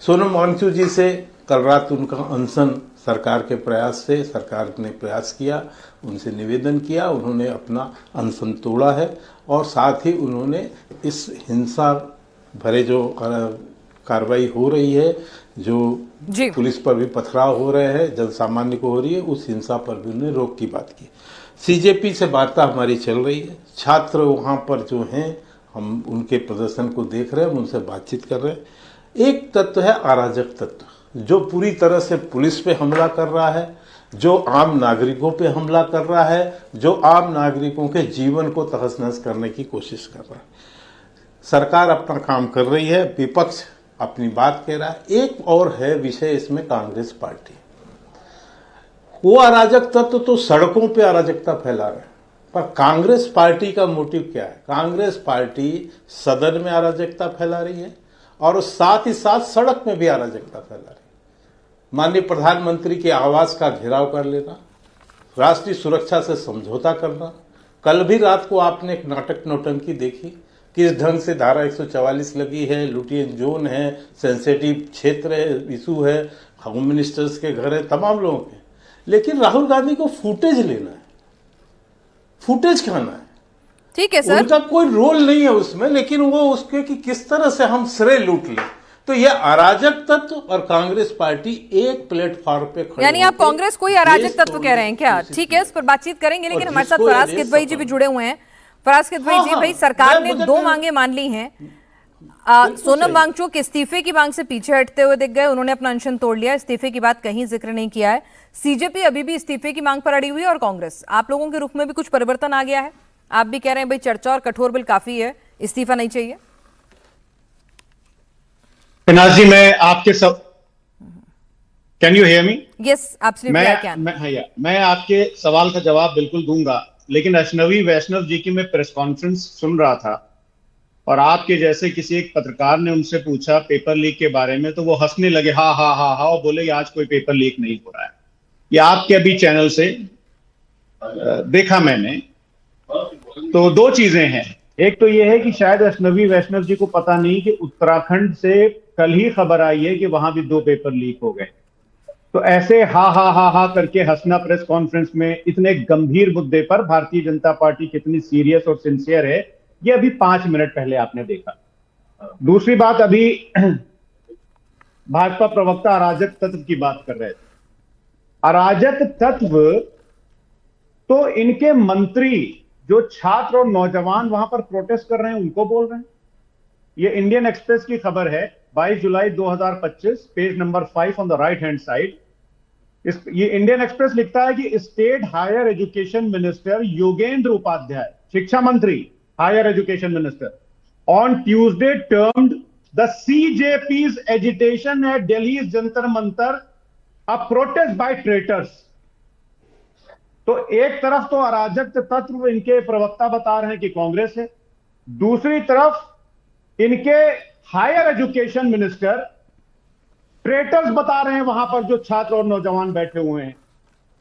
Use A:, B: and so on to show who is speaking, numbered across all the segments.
A: सोनम वांगचुक जी से कल रात उनका अनशन सरकार के प्रयास से सरकार ने प्रयास किया, उनसे निवेदन किया, उन्होंने अपना अनशन तोड़ा है और साथ ही उन्होंने इस हिंसा भरे जो कार्रवाई हो रही है, जो पुलिस पर भी पथराव हो रहे हैं, जन सामान्य को हो रही है, उस हिंसा पर भी उन्होंने रोक की बात की। सीजेपी से वार्ता हमारी चल रही है, छात्र वहाँ पर जो हैं हम उनके प्रदर्शन को देख रहे हैं, हम उनसे बातचीत कर रहे हैं। एक तत्व है अराजक तत्व जो पूरी तरह से पुलिस पे हमला कर रहा है, जो आम नागरिकों पे हमला कर रहा है, जो आम नागरिकों के जीवन को तहस-नहस करने की कोशिश कर रहा है। सरकार अपना काम कर रही है, विपक्ष अपनी बात कह रहा है। एक और है विषय इसमें कांग्रेस पार्टी, वो अराजक तत्व तो सड़कों पे अराजकता फैला रहे हैं, पर कांग्रेस पार्टी का मोटिव क्या है? कांग्रेस पार्टी सदन में अराजकता फैला रही है और साथ ही साथ सड़क में भी अराजकता फैला रही है। माननीय प्रधानमंत्री के आवास का घेराव कर लेना, राष्ट्रीय सुरक्षा से समझौता करना। कल भी रात को आपने एक नाटक नौटंकी देखी, किस ढंग से धारा 144 लगी है, लुटियन जोन है, सेंसिटिव क्षेत्र है, इशू है, होम मिनिस्टर्स के घर है, तमाम लोगों के। लेकिन राहुल गांधी को फुटेज लेना है, फुटेज खाना है।
B: ठीक है सर,
A: उनका कोई रोल नहीं है उसमें, लेकिन वो उसके कि किस तरह से हम श्रेय लूट लें। तो ये अराजक तत्व और कांग्रेस पार्टी एक प्लेटफॉर्म पे खड़े,
B: यानी आप कांग्रेस को ही अराजक तत्व कह रहे हैं क्या? ठीक है, इस पर बातचीत करेंगे, लेकिन हमारे साथ फराज किदवई जी भी जुड़े हुए हैं। फराज किदवई जी, भाई सरकार ने 2 मांगे मान ली हैं। सोनम वांगचुक इस्तीफे की मांग से पीछे हटते हुए दिख गए, उन्होंने अपना अनशन तोड़ लिया, इस्तीफे की बात कहीं जिक्र नहीं किया है। सीजेपी अभी भी इस्तीफे की मांग पर अड़ी हुई है और कांग्रेस, आप लोगों के रुख में भी कुछ परिवर्तन आ गया है? आप भी कह रहे हैं भाई चर्चा और कठोर बिल काफी है, इस्तीफा नहीं चाहिए?
C: पिनाक जी, मैं आपके सब, can you hear me?
B: Yes, absolutely I can.
C: मैं आपके सवाल का जवाब बिल्कुल दूंगा, लेकिन अश्नवी वैष्णव जी की मैं प्रेस कॉन्फ्रेंस सुन रहा था और आपके जैसे किसी एक पत्रकार ने उनसे पूछा पेपर लीक के बारे में, तो वो हंसने लगे, हा हा हा हा, और बोले आज कोई पेपर लीक नहीं हो रहा है। ये आपके अभी चैनल से देखा मैंने। तो 2 चीजें हैं, एक तो ये है कि शायद अश्नवी वैष्णव जी को पता नहीं कि उत्तराखंड से कल ही खबर आई है कि वहां भी 2 पेपर लीक हो गए। तो ऐसे हा हा हा हा करके हंसना प्रेस कॉन्फ्रेंस में इतने गंभीर मुद्दे पर भारतीय जनता पार्टी कितनी सीरियस और सिंसियर है, ये अभी 5 मिनट पहले आपने देखा। दूसरी बात, अभी भाजपा प्रवक्ता अराजक तत्व की बात कर रहे थे। अराजक तत्व तो इनके मंत्री जो छात्र और नौजवान वहां पर प्रोटेस्ट कर रहे हैं उनको बोल रहे हैं। ये इंडियन एक्सप्रेस की खबर है, 22 जुलाई 2025, page number 5 on the right hand side. ये इंडियन एक्सप्रेस लिखता है कि state higher education minister Yogendra Upadhyay, शिक्षा मंत्री, higher education minister, on Tuesday termed the CJP's agitation at Delhi Jantar Mantar a protest by traitors. तो एक तरफ तो अराजक तत्व इनके प्रवक्ता बता रहे हैं कि कांग्रेस है, दूसरी तरफ इनके हायर एजुकेशन मिनिस्टर ट्रेटर्स बता रहे हैं वहां पर जो छात्र और नौजवान बैठे हुए हैं।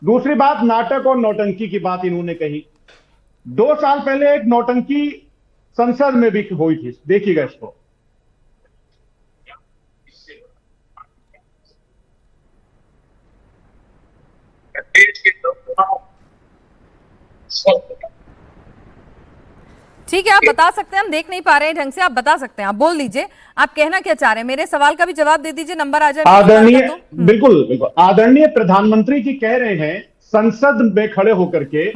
C: दूसरी बात, नाटक और नौटंकी की बात इन्होंने कही। 2 साल पहले एक नौटंकी संसद में भी हुई थी, देखिएगा इसको।
B: ठीक है, आप बता सकते हैं, हम देख नहीं पा रहे हैं ढंग से, आप बता सकते हैं, आप बोल दीजिए, आप कहना क्या चाह रहे हैं। मेरे सवाल का भी जवाब दे दीजिए, नंबर आ जाए।
C: आदरणीय, बिल्कुल बिल्कुल, आदरणीय प्रधानमंत्री जी कह रहे हैं संसद में खड़े होकर के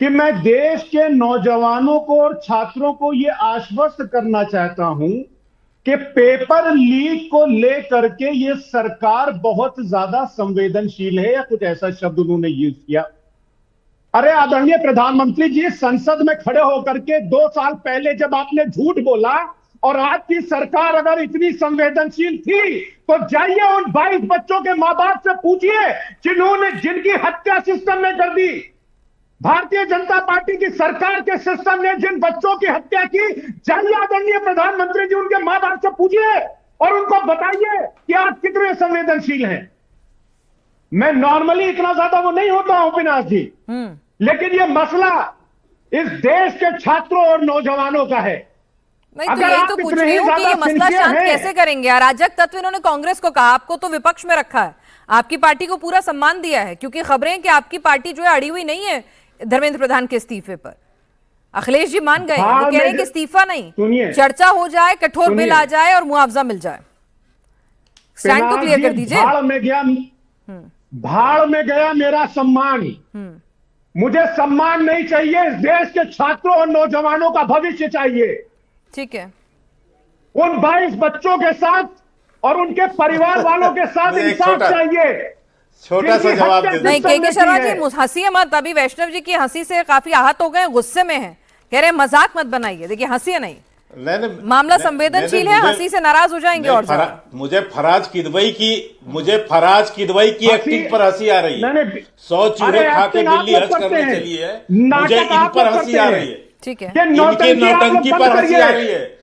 C: कि मैं देश के नौजवानों को और छात्रों को यह आश्वस्त करना चाहता हूं कि पेपर लीक को लेकर के यह सरकार बहुत ज्यादा संवेदनशील है, या कुछ ऐसा शब्द उन्होंने यूज किया। अरे आदरणीय प्रधानमंत्री जी, संसद में खड़े होकर के 2 साल पहले जब आपने झूठ बोला और आज की सरकार अगर इतनी संवेदनशील थी तो जाइए उन 22 बच्चों के मां बाप से पूछिए जिनकी हत्या सिस्टम ने कर दी। भारतीय जनता पार्टी की सरकार के सिस्टम ने जिन बच्चों की हत्या की, जाइए आदरणीय प्रधानमंत्री जी उनके मां बाप से पूछिए और उनको बताइए कि आप कितने संवेदनशील हैं। मैं नॉर्मली इतना ज्यादा वो नहीं होता हूं पिनाक जी, लेकिन ये मसला इस देश के छात्रों और नौजवानों का है।
B: नहीं तो
C: अगर
B: यही
C: आप
B: तो पूछ
C: इतने
B: रही
C: ही
B: हूँ कि ये
C: ज्यादा
B: मसला
C: sincere
B: शांत
C: हैं,
B: कैसे करेंगे। अराजक तत्व इन्होंने कांग्रेस को कहा, आपको तो विपक्ष में रखा है, आपकी पार्टी को पूरा सम्मान दिया है, क्योंकि खबरें हैं कि आपकी पार्टी जो है अड़ी हुई नहीं है धर्मेंद्र प्रधान के इस्तीफे पर। अखिलेश जी मान गए हैं, वो कह रहे हैं कि इस्तीफा नहीं,
C: सुनिए,
B: चर्चा हो जाए, कठोर बिल आ जाए और मुआवजा मिल जाए। स्टैंड तो क्लियर कर दीजिए।
C: भाड़ में गया मेरा सम्मान, मुझे सम्मान नहीं चाहिए, इस देश के छात्रों और नौजवानों का भविष्य चाहिए।
B: ठीक है,
C: उन 22 बच्चों के साथ और उनके परिवार वालों के साथ इंसाफ चाहिए।
A: छोटा सा जवाब दे
B: नहीं के शर्मा जी हंसी मत, अभी वैष्णव जी की हंसी से काफी आहत हो गए, गुस्से में हैं, कह रहे मजाक मत बनाइए। देखिए हंसी नहीं, मामला संवेदनशील है, हंसी से नाराज हो जाएंगे। और
A: मुझे फराज किदवई की एक्टिंग पर हंसी आ रही है। 100 चूहे खा के बिल्ली हज करने चली है, मुझे इन पर हंसी आ रही है,
B: ठीक है,
A: इनके नौटंकी पर हंसी आ रही है।